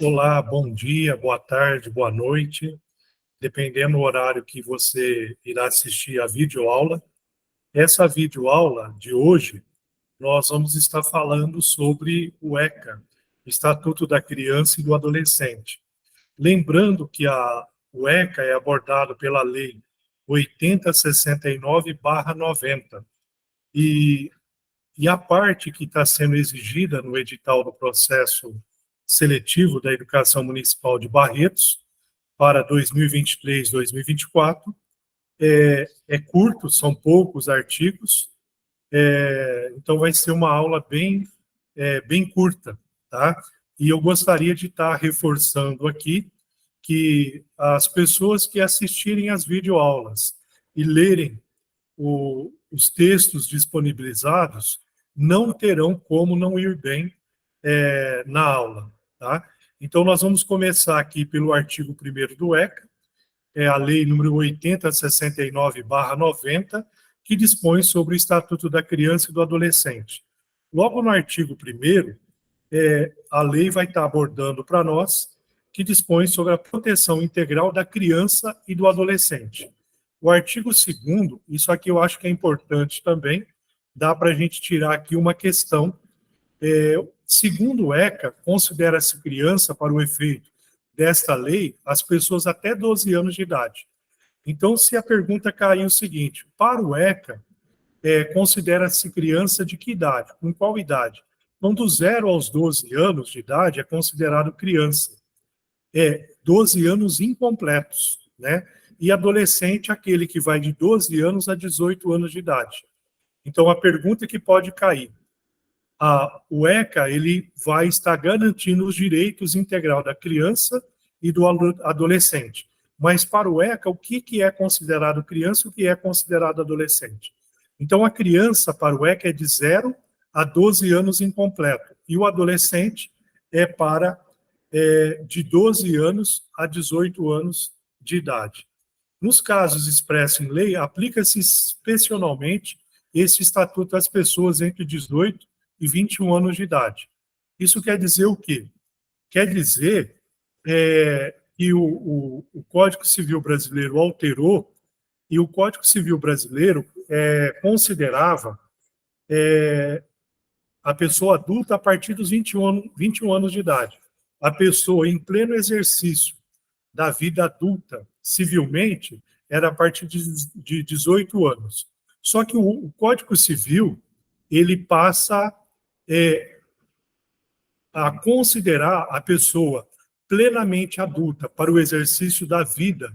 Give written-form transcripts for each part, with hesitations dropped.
Olá, bom dia, boa tarde, boa noite, dependendo do horário que você irá assistir a videoaula. Essa videoaula de hoje, nós vamos estar falando sobre o ECA, Estatuto da Criança e do Adolescente. Lembrando que o ECA é abordado pela Lei 8069/90 e, e a parte que está sendo exigida no edital do processo seletivo da Educação Municipal de Barretos para 2023-2024 é curto, são poucos artigos, então vai ser uma aula bem curta, tá? E eu gostaria de estar reforçando aqui que as pessoas que assistirem às videoaulas e lerem os textos disponibilizados não terão como não ir bem na aula, tá? Então, nós vamos começar aqui pelo artigo 1º do ECA, a lei número 8069/90, que dispõe sobre o Estatuto da Criança e do Adolescente. Logo no artigo 1º, a lei vai estar abordando para nós, que dispõe sobre a proteção integral da criança e do adolescente. O artigo 2º, isso aqui eu acho que é importante também, dá para a gente tirar aqui uma questão. Segundo o ECA, considera-se criança, para o efeito desta lei, as pessoas até 12 anos de idade. Então, se a pergunta cair o seguinte, para o ECA, considera-se criança de que idade? Com qual idade? Então, do 0 aos 12 anos de idade é considerado criança. 12 anos incompletos, né? E adolescente, aquele que vai de 12 anos a 18 anos de idade. Então, a pergunta que pode cair, o ECA ele vai estar garantindo os direitos integral da criança e do adolescente. Mas para o ECA, o que é considerado criança e o que é considerado adolescente? Então, a criança para o ECA é de 0 a 12 anos incompleto, e o adolescente é de 12 anos a 18 anos de idade. Nos casos expressos em lei, aplica-se excepcionalmente esse estatuto às pessoas entre 18 e 21 anos de idade. Isso quer dizer o quê? Quer dizer que o Código Civil Brasileiro alterou, e o Código Civil Brasileiro considerava a pessoa adulta a partir dos 21 anos de idade. A pessoa em pleno exercício da vida adulta, civilmente, era a partir de 18 anos. Só que o Código Civil, ele passa a considerar a pessoa plenamente adulta para o exercício da vida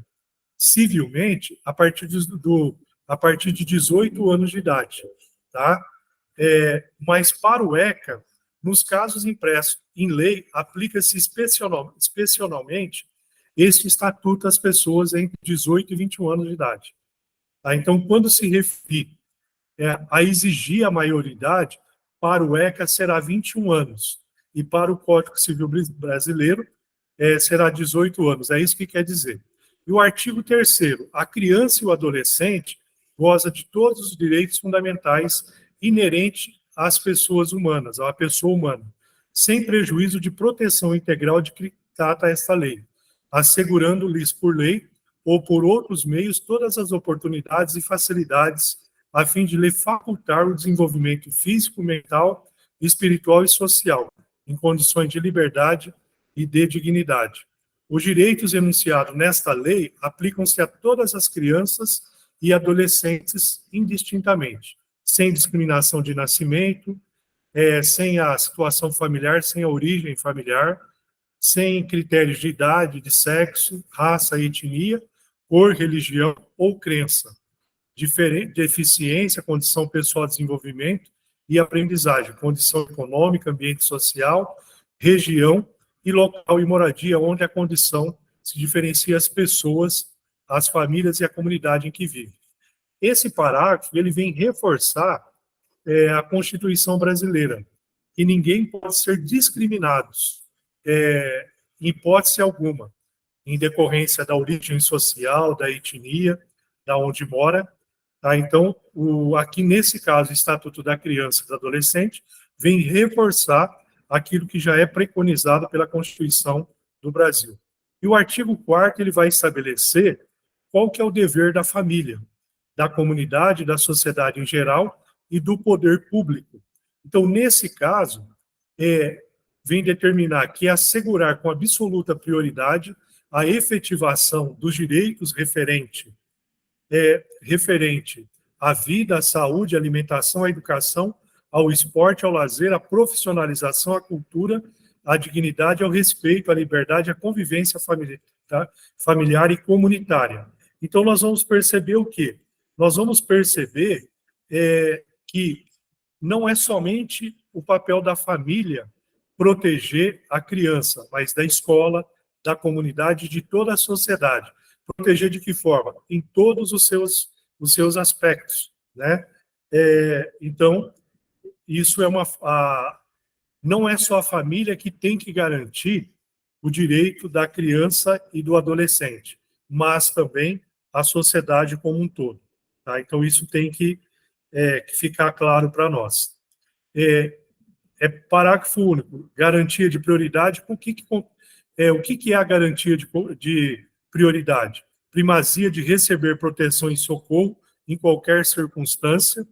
civilmente a partir de 18 anos de idade, tá? Mas para o ECA, nos casos impressos em lei, aplica-se especialmente este estatuto às pessoas entre 18 e 21 anos de idade. Tá? Então, quando se referir a exigir a maioridade, para o ECA será 21 anos, e para o Código Civil Brasileiro será 18 anos, é isso que quer dizer. E o artigo 3º, a criança e o adolescente goza de todos os direitos fundamentais inerentes às pessoas humanas, à pessoa humana, sem prejuízo de proteção integral de que trata esta lei, assegurando-lhes por lei ou por outros meios todas as oportunidades e facilidades a fim de lhe facultar o desenvolvimento físico, mental, espiritual e social, em condições de liberdade e de dignidade. Os direitos enunciados nesta lei aplicam-se a todas as crianças e adolescentes indistintamente, sem discriminação de nascimento, sem a situação familiar, sem a origem familiar, sem critérios de idade, de sexo, raça, etnia, cor, religião ou crença, deficiência, condição pessoal de desenvolvimento e aprendizagem, condição econômica, ambiente social, região e local e moradia, onde a condição se diferencia as pessoas, as famílias e a comunidade em que vivem. Esse parágrafo ele vem reforçar a Constituição brasileira, que ninguém pode ser discriminado, em hipótese alguma, em decorrência da origem social, da etnia, da onde mora. Tá? Então, aqui nesse caso, o Estatuto da Criança e do Adolescente vem reforçar aquilo que já é preconizado pela Constituição do Brasil. E o artigo 4º ele vai estabelecer qual que é o dever da família, da comunidade, da sociedade em geral e do poder público. Então, nesse caso, vem determinar que assegurar com absoluta prioridade a efetivação dos direitos referente à vida, à saúde, à alimentação, à educação, ao esporte, ao lazer, à profissionalização, à cultura, à dignidade, ao respeito, à liberdade, à convivência familiar e comunitária. Então, nós vamos perceber o quê? Nós vamos perceber que não é somente o papel da família proteger a criança, mas da escola, da comunidade, de toda a sociedade. Proteger de que forma? Em todos os seus aspectos, né? Então, isso não é só a família que tem que garantir o direito da criança e do adolescente, mas também a sociedade como um todo. Tá? Então, isso tem que ficar claro para nós. Parágrafo único, garantia de prioridade. O que é a garantia de prioridade? Primazia de receber proteção e socorro em qualquer circunstância.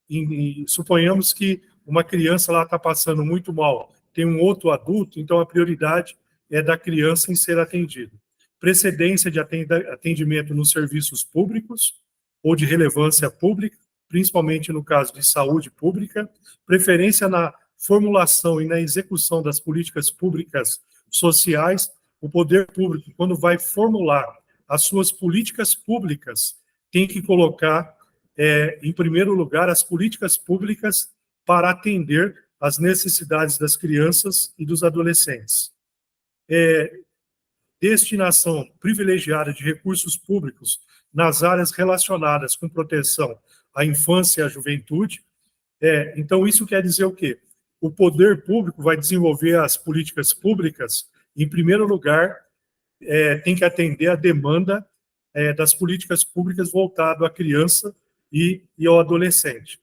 E suponhamos que uma criança lá está passando muito mal, tem um outro adulto, então a prioridade é da criança em ser atendida. Precedência de atendimento nos serviços públicos ou de relevância pública, principalmente no caso de saúde pública. Preferência na formulação e na execução das políticas públicas sociais. O poder público, quando vai formular as suas políticas públicas, tem que colocar, em primeiro lugar, as políticas públicas para atender às necessidades das crianças e dos adolescentes. Destinação privilegiada de recursos públicos nas áreas relacionadas com proteção à infância e à juventude. Então, isso quer dizer o quê? O poder público vai desenvolver as políticas públicas, em primeiro lugar, tem que atender a demanda das políticas públicas voltado à criança e ao adolescente.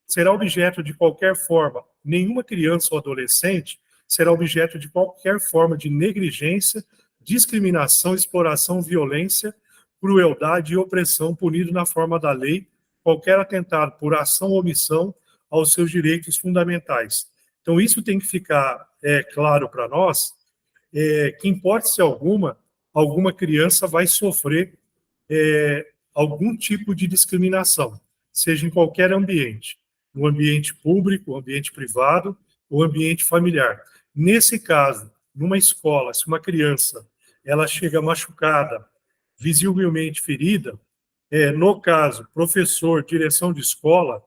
Será objeto de qualquer forma, nenhuma criança ou adolescente será objeto de qualquer forma de negligência, discriminação, exploração, violência, crueldade e opressão punido na forma da lei, qualquer atentado por ação ou omissão aos seus direitos fundamentais. Então, isso tem que ficar claro para nós, que, em hipótese alguma criança vai sofrer algum tipo de discriminação, seja em qualquer ambiente, no ambiente público, ambiente privado ou ambiente familiar. Nesse caso, numa escola, se uma criança ela chega machucada, visivelmente ferida, no caso, professor, direção de escola,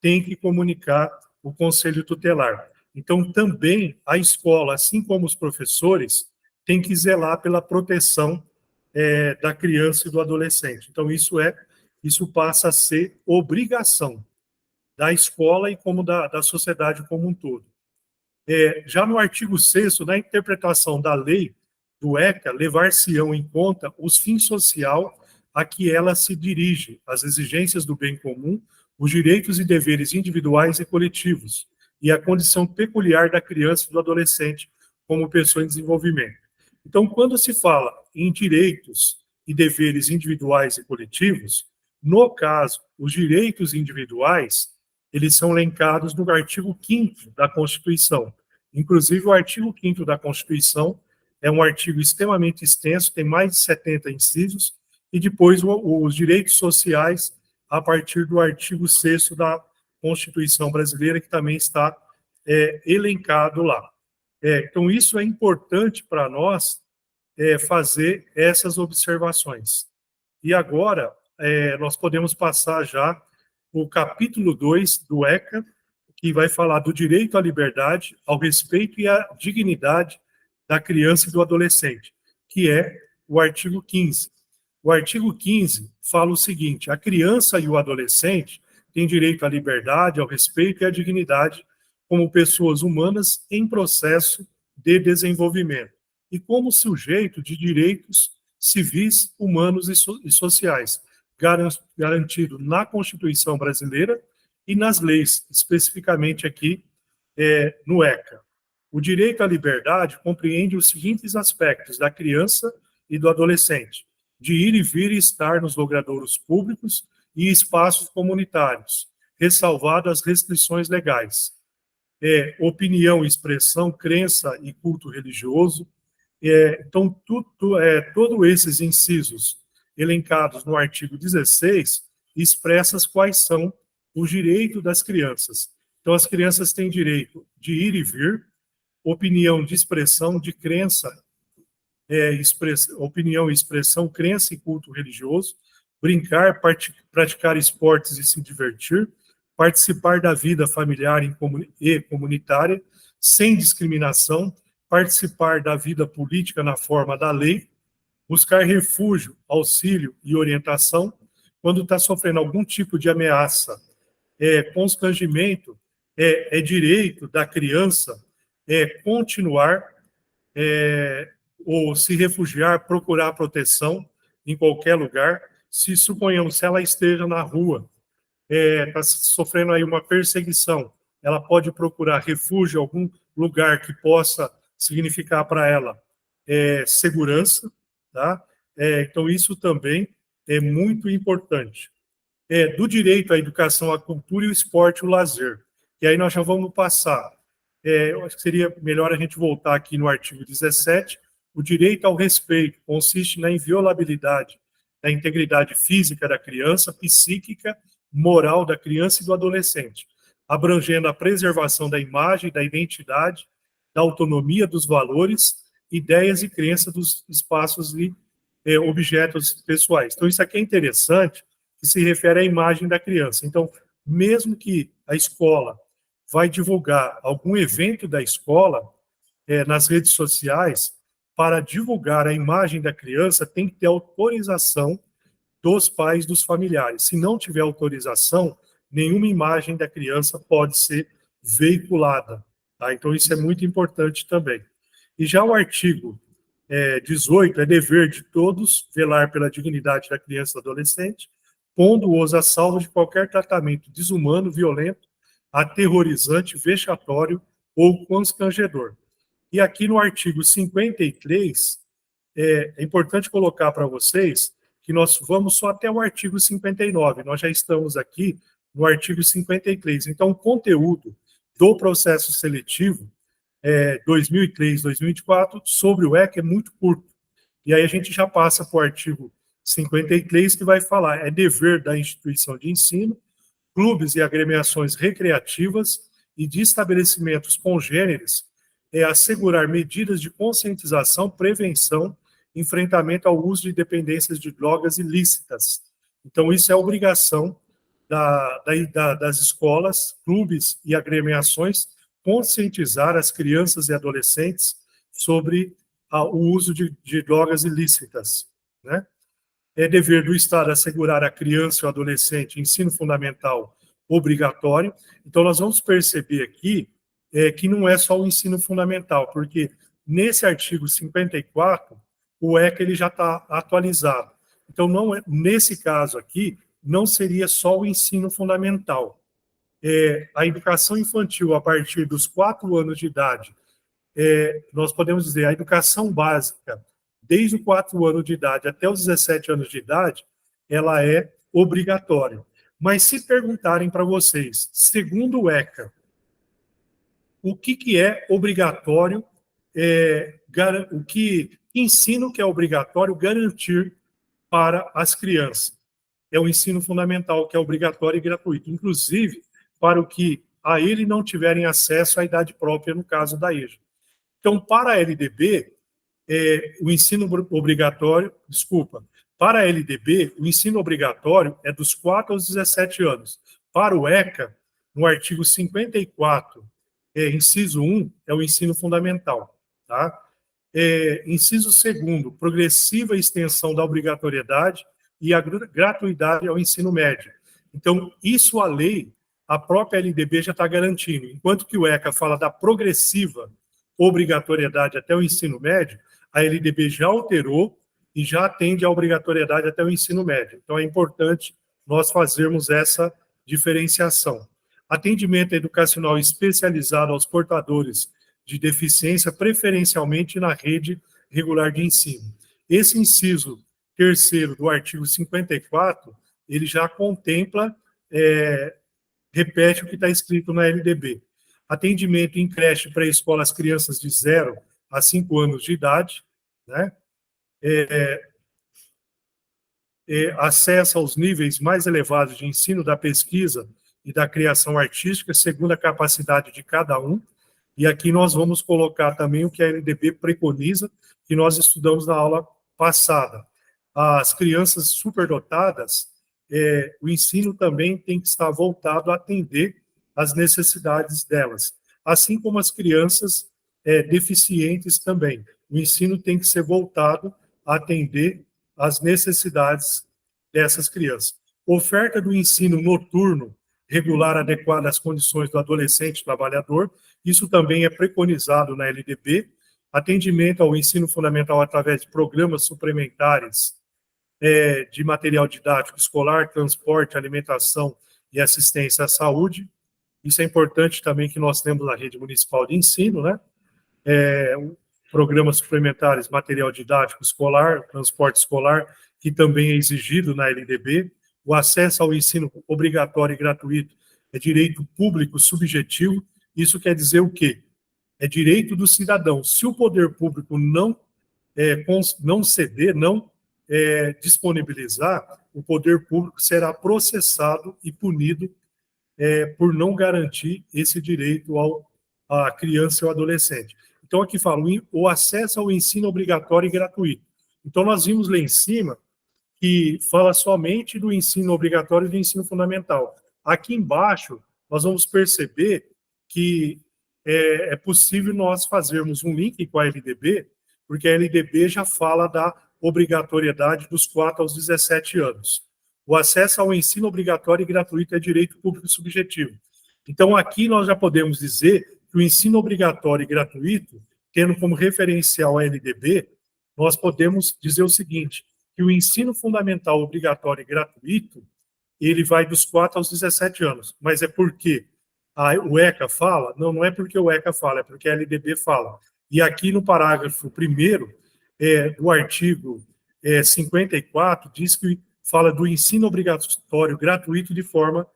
tem que comunicar o conselho tutelar. Então, também a escola, assim como os professores, tem que zelar pela proteção da criança e do adolescente. Então, isso passa a ser obrigação da escola e como da sociedade como um todo. Já no artigo 6º, na interpretação da lei do ECA, levar-se-ão em conta os fins social a que ela se dirige, as exigências do bem comum, os direitos e deveres individuais e coletivos, e a condição peculiar da criança e do adolescente como pessoa em desenvolvimento. Então, quando se fala em direitos e deveres individuais e coletivos, no caso, os direitos individuais, eles são elencados no artigo 5º da Constituição. Inclusive, o artigo 5º da Constituição é um artigo extremamente extenso, tem mais de 70 incisos, e depois os direitos sociais a partir do artigo 6º da Constituição brasileira, que também está elencado lá. Então, isso é importante para nós fazer essas observações. E agora, nós podemos passar já o capítulo 2 do ECA, que vai falar do direito à liberdade, ao respeito e à dignidade da criança e do adolescente, que é o artigo 15. O artigo 15 fala o seguinte: a criança e o adolescente têm direito à liberdade, ao respeito e à dignidade como pessoas humanas em processo de desenvolvimento e como sujeito de direitos civis, humanos e sociais, garantido na Constituição brasileira e nas leis, especificamente aqui no ECA. O direito à liberdade compreende os seguintes aspectos da criança e do adolescente: de ir e vir e estar nos logradouros públicos e espaços comunitários, ressalvado as restrições legais. Opinião, expressão, crença e culto religioso. Então, todos esses incisos elencados no artigo 16 expressam quais são os direitos das crianças. Então, as crianças têm direito de ir e vir, opinião de expressão, de crença, opinião e expressão, crença e culto religioso, brincar, praticar esportes e se divertir, participar da vida familiar e comunitária, sem discriminação, participar da vida política na forma da lei, buscar refúgio, auxílio e orientação, quando está sofrendo algum tipo de ameaça, constrangimento, é direito da criança continuar ou se refugiar, procurar proteção em qualquer lugar. Se suponhamos, se ela esteja na rua, está sofrendo aí uma perseguição, ela pode procurar refúgio, algum lugar que possa significar para ela segurança, tá? Então, isso também é muito importante. Do direito à educação, à cultura e o esporte e o lazer. E aí nós já vamos passar. Eu acho que seria melhor a gente voltar aqui no artigo 17. O direito ao respeito consiste na inviolabilidade da integridade física da criança, psíquica, moral da criança e do adolescente, abrangendo a preservação da imagem, da identidade, da autonomia dos valores, ideias e crenças dos espaços e objetos pessoais. Então, isso aqui é interessante, que se refere à imagem da criança. Então, mesmo que a escola vai divulgar algum evento da escola nas redes sociais, para divulgar a imagem da criança, tem que ter autorização dos pais, dos familiares. Se não tiver autorização, nenhuma imagem da criança pode ser veiculada. Tá? Então, isso é muito importante também. E já o artigo 18, é dever de todos velar pela dignidade da criança e do adolescente, pondo-os a salvo de qualquer tratamento desumano, violento, aterrorizante, vexatório ou constrangedor. E aqui no artigo 53, é importante colocar para vocês que nós vamos só até o artigo 59, nós já estamos aqui no artigo 53. Então, o conteúdo do processo seletivo 2003-2024 sobre o ECA é muito curto. E aí a gente já passa para o artigo 53, que vai falar, é dever da instituição de ensino, clubes e agremiações recreativas e de estabelecimentos congêneres, assegurar medidas de conscientização, prevenção, enfrentamento ao uso de dependências de drogas ilícitas. Então, isso é obrigação das escolas, clubes e agremiações conscientizar as crianças e adolescentes sobre o uso de drogas ilícitas, né? É dever do Estado assegurar à criança e ao adolescente ensino fundamental obrigatório. Então, nós vamos perceber aqui que não é só o ensino fundamental, porque nesse artigo 54, o ECA ele já está atualizado. Então, nesse caso aqui, não seria só o ensino fundamental. A educação infantil, a partir dos 4 anos de idade, nós podemos dizer, a educação básica, desde os 4 anos de idade até os 17 anos de idade, ela é obrigatória. Mas se perguntarem para vocês, segundo o ECA, o que é obrigatório, o que ensino que é obrigatório garantir para as crianças? É o ensino fundamental, que é obrigatório e gratuito, inclusive para o que a ele não tiverem acesso à idade própria, no caso da EJA. Então, para a LDB, o ensino obrigatório, para a LDB, o ensino obrigatório é dos 4 aos 17 anos. Para o ECA, no artigo 54, inciso 1, é o ensino fundamental. Tá? Inciso 2, progressiva extensão da obrigatoriedade e a gratuidade ao ensino médio. Então, isso a lei, a própria LDB já está garantindo. Enquanto que o ECA fala da progressiva obrigatoriedade até o ensino médio, a LDB já alterou e já atende à obrigatoriedade até o ensino médio. Então, é importante nós fazermos essa diferenciação. Atendimento educacional especializado aos portadores de deficiência, preferencialmente na rede regular de ensino. Esse inciso terceiro do artigo 54, ele já contempla, repete o que está escrito na LDB. Atendimento em creche pré-escola às crianças de 0 a 5 anos de idade, né? Acesso aos níveis mais elevados de ensino da pesquisa e da criação artística, segundo a capacidade de cada um. E aqui nós vamos colocar também o que a LDB preconiza, que nós estudamos na aula passada. As crianças superdotadas, o ensino também tem que estar voltado a atender às necessidades delas, assim como as crianças deficientes também. O ensino tem que ser voltado a atender às necessidades dessas crianças. Oferta do ensino noturno regular adequada às condições do adolescente trabalhador, isso também é preconizado na LDB. Atendimento ao ensino fundamental através de programas suplementares de material didático escolar, transporte, alimentação e assistência à saúde. Isso é importante também que nós temos na rede municipal de ensino, né? Programas suplementares, material didático escolar, transporte escolar, que também é exigido na LDB. O acesso ao ensino obrigatório e gratuito é direito público subjetivo. Isso quer dizer o quê? É direito do cidadão. Se o poder público não ceder, não disponibilizar, o poder público será processado e punido por não garantir esse direito à criança e ao adolescente. Então, aqui fala o acesso ao ensino obrigatório e gratuito. Então, nós vimos lá em cima que fala somente do ensino obrigatório e do ensino fundamental. Aqui embaixo, nós vamos perceber que é possível nós fazermos um link com a LDB, porque a LDB já fala da obrigatoriedade dos 4 aos 17 anos. O acesso ao ensino obrigatório e gratuito é direito público subjetivo. Então, aqui nós já podemos dizer que o ensino obrigatório e gratuito, tendo como referencial a LDB, nós podemos dizer o seguinte, que o ensino fundamental obrigatório e gratuito, ele vai dos 4 aos 17 anos. Mas é porque o ECA fala? Não, não é porque o ECA fala, é porque a LDB fala. E aqui no parágrafo 1º do artigo 54, diz que fala do ensino obrigatório gratuito de forma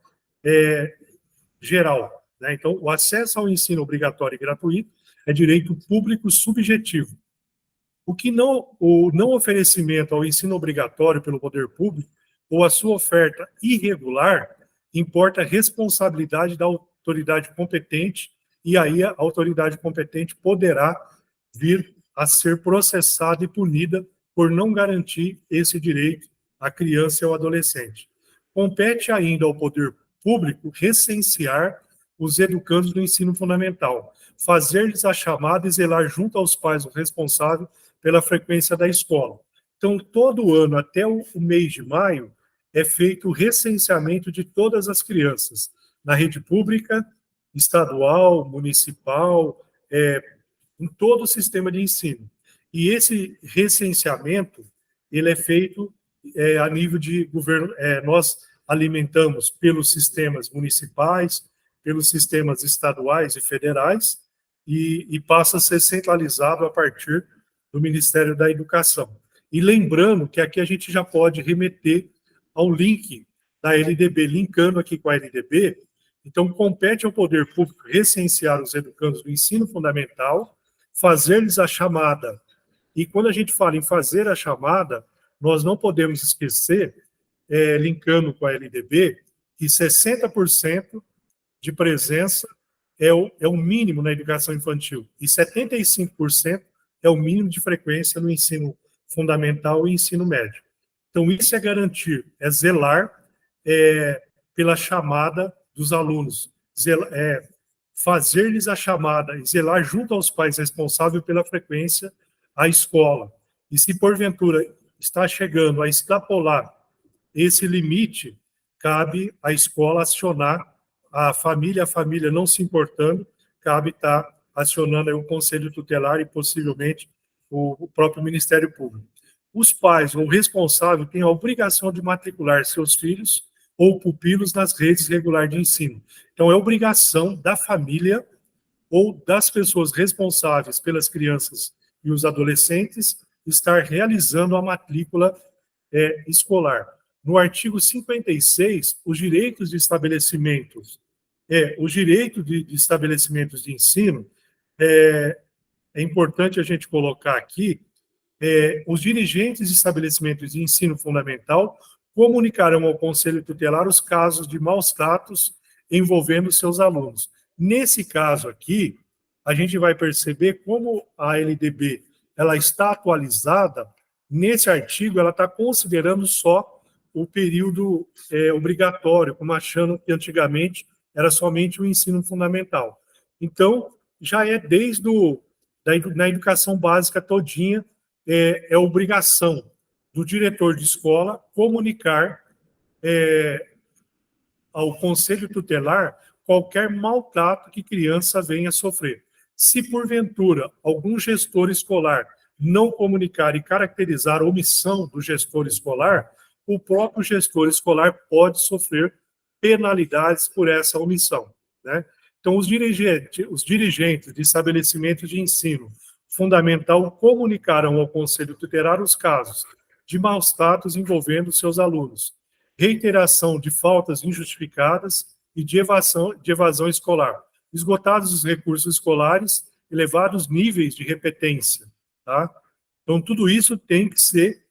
geral. Né? Então, o acesso ao ensino obrigatório e gratuito é direito público subjetivo. O não oferecimento ao ensino obrigatório pelo poder público ou a sua oferta irregular importa a responsabilidade da autoridade competente e aí a autoridade competente poderá vir a ser processada e punida por não garantir esse direito à criança e ao adolescente. Compete ainda ao poder público recensear os educandos do ensino fundamental, fazer-lhes a chamada e zelar junto aos pais o responsável pela frequência da escola. Então, todo ano, até o mês de maio, é feito o recenseamento de todas as crianças, na rede pública, estadual, municipal, em todo o sistema de ensino. E esse recenseamento, ele é feito a nível de governo, nós alimentamos pelos sistemas municipais, pelos sistemas estaduais e federais, e passa a ser centralizado a partir do Ministério da Educação. E lembrando que aqui a gente já pode remeter ao link da LDB, linkando aqui com a LDB. Então, compete ao poder público recensear os educandos do ensino fundamental, fazer-lhes a chamada. E quando a gente fala em fazer a chamada, nós não podemos esquecer, linkando com a LDB, que 60% de presença é o mínimo na educação infantil e 75% é o mínimo de frequência no ensino fundamental e ensino médio. Então, isso é garantir, é zelar pela chamada dos alunos, fazer-lhes a chamada e zelar junto aos pais responsáveis pela frequência à escola. E se, porventura, está chegando a extrapolar esse limite, cabe à escola acionar a família não se importando, cabe estar acionando aí o Conselho Tutelar e, possivelmente, o próprio Ministério Público. Os pais ou responsáveis têm a obrigação de matricular seus filhos ou pupilos nas redes regulares de ensino. Então, é obrigação da família ou das pessoas responsáveis pelas crianças e os adolescentes estar realizando a matrícula escolar. No artigo 56, os direitos de estabelecimentos, de estabelecimentos de ensino, é importante a gente colocar aqui, os dirigentes de estabelecimentos de ensino fundamental comunicarão ao Conselho Tutelar os casos de maus tratos envolvendo seus alunos. Nesse caso aqui, a gente vai perceber como a LDB ela está atualizada. Nesse artigo, ela está considerando só o período obrigatório, como achando que antigamente era somente o ensino fundamental. Então, já é desde na educação básica todinha, é obrigação do diretor de escola comunicar ao Conselho Tutelar qualquer maltrato que criança venha sofrer. Se, porventura, algum gestor escolar não comunicar e caracterizar a omissão do gestor escolar, o próprio gestor escolar pode sofrer penalidades por essa omissão, né? Então, os dirigentes de estabelecimentos de ensino fundamental comunicarão ao Conselho Tutelar os casos de maus tratos envolvendo seus alunos, reiteração de faltas injustificadas e de evasão escolar, esgotados os recursos escolares, elevados níveis de repetência, tá? Então, tudo isso tem que ser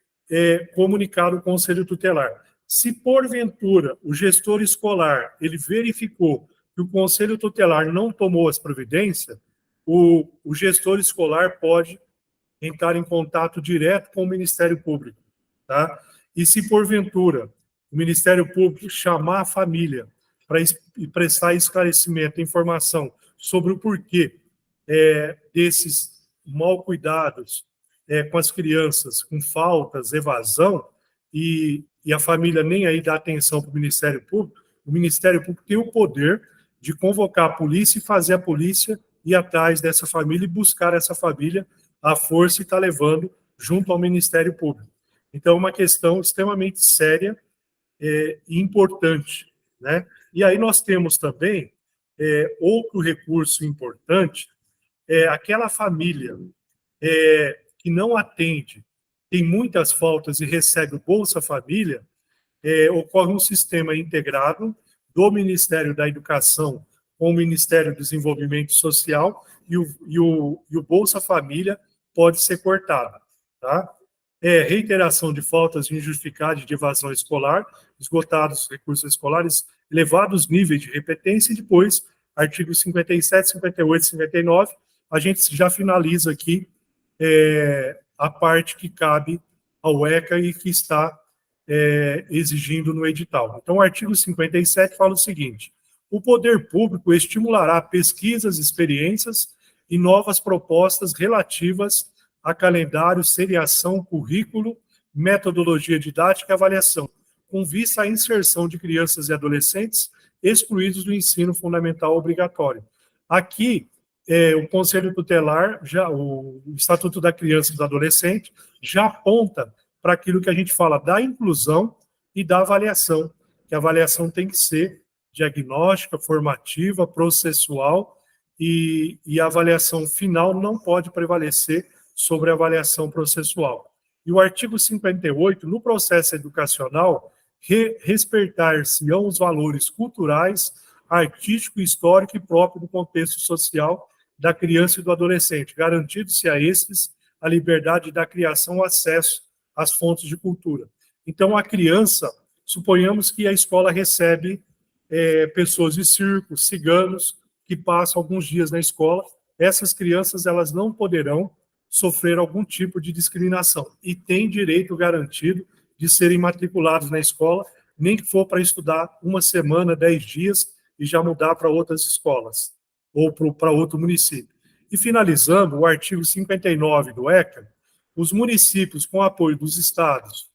comunicado ao Conselho Tutelar. Se, porventura, o gestor escolar ele verificou que o Conselho Tutelar não tomou as providências, o gestor escolar pode entrar em contato direto com o Ministério Público, tá? E se, porventura, o Ministério Público chamar a família para prestar esclarecimento, informação sobre o porquê desses mal cuidados com as crianças, com faltas, evasão, e a família nem aí dá atenção para o Ministério Público tem o poder de convocar a polícia e fazer a polícia ir atrás dessa família e buscar essa família à força e está levando junto ao Ministério Público. Então, é uma questão extremamente séria e importante, né? E aí nós temos também outro recurso importante, aquela família que não atende, tem muitas faltas e recebe o Bolsa Família, ocorre um sistema integrado do Ministério da Educação com o Ministério do Desenvolvimento Social e o Bolsa Família pode ser cortado, tá? Reiteração de faltas injustificadas de evasão escolar, esgotados recursos escolares, elevados níveis de repetência, e depois, artigos 57, 58, 59, a gente já finaliza aqui a parte que cabe ao ECA e que está exigindo no edital. Então, o artigo 57 fala o seguinte: o poder público estimulará pesquisas, experiências e novas propostas relativas a calendário, seriação, currículo, metodologia didática e avaliação, com vista à inserção de crianças e adolescentes excluídos do ensino fundamental obrigatório. Aqui, o Conselho Tutelar, o Estatuto da Criança e do Adolescente, já aponta para aquilo que a gente fala da inclusão e da avaliação, que a avaliação tem que ser diagnóstica, formativa, processual, e a avaliação final não pode prevalecer sobre a avaliação processual. E o artigo 58, no processo educacional, respeitar-se-ão os valores culturais, artístico, histórico e próprio do contexto social da criança e do adolescente, garantindo-se a estes a liberdade da criação, o acesso às fontes de cultura. Então, a criança, suponhamos que a escola recebe pessoas de circo, ciganos, que passam alguns dias na escola, essas crianças elas não poderão sofrer algum tipo de discriminação e têm direito garantido de serem matriculados na escola, nem que for para estudar uma semana, 10 dias e já mudar para outras escolas ou para outro município. E finalizando, o artigo 59 do ECA, os municípios, com apoio dos estados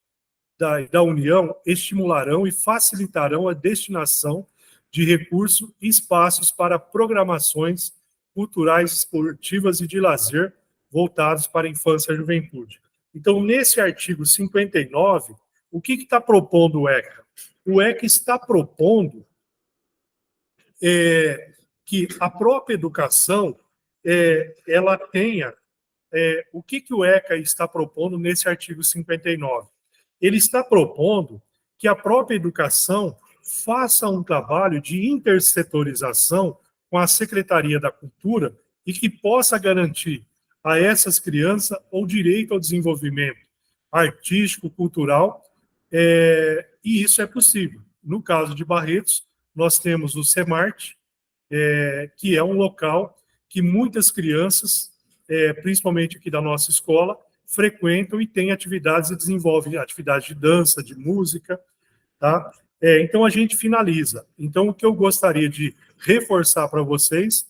da União, estimularão e facilitarão a destinação de recursos e espaços para programações culturais, esportivas e de lazer voltados para a infância e a juventude. Então, nesse artigo 59, o que está propondo o ECA? O ECA está propondo que a própria educação ela tenha o que o ECA está propondo nesse artigo 59. Ele está propondo que a própria educação faça um trabalho de intersetorização com a Secretaria da Cultura e que possa garantir a essas crianças o direito ao desenvolvimento artístico, cultural, e isso é possível. No caso de Barretos, nós temos o Semart, que é um local que muitas crianças, principalmente aqui da nossa escola, frequentam e têm atividades e desenvolvem atividades de dança, de música, tá? Então, a gente finaliza. Então, o que eu gostaria de reforçar para vocês,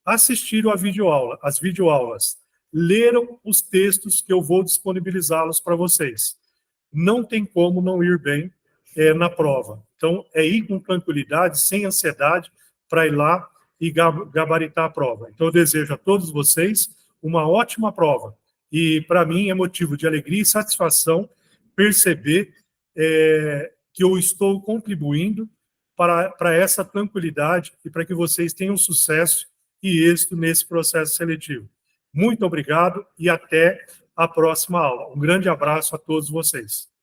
assistiram a videoaula, as videoaulas, leram os textos que eu vou disponibilizá-los para vocês. Não tem como não ir bem na prova. Então, ir com tranquilidade, sem ansiedade, para ir lá e gabaritar a prova. Então, eu desejo a todos vocês uma ótima prova. E, para mim, é motivo de alegria e satisfação perceber que eu estou contribuindo para essa tranquilidade e para que vocês tenham sucesso e êxito nesse processo seletivo. Muito obrigado e até a próxima aula. Um grande abraço a todos vocês.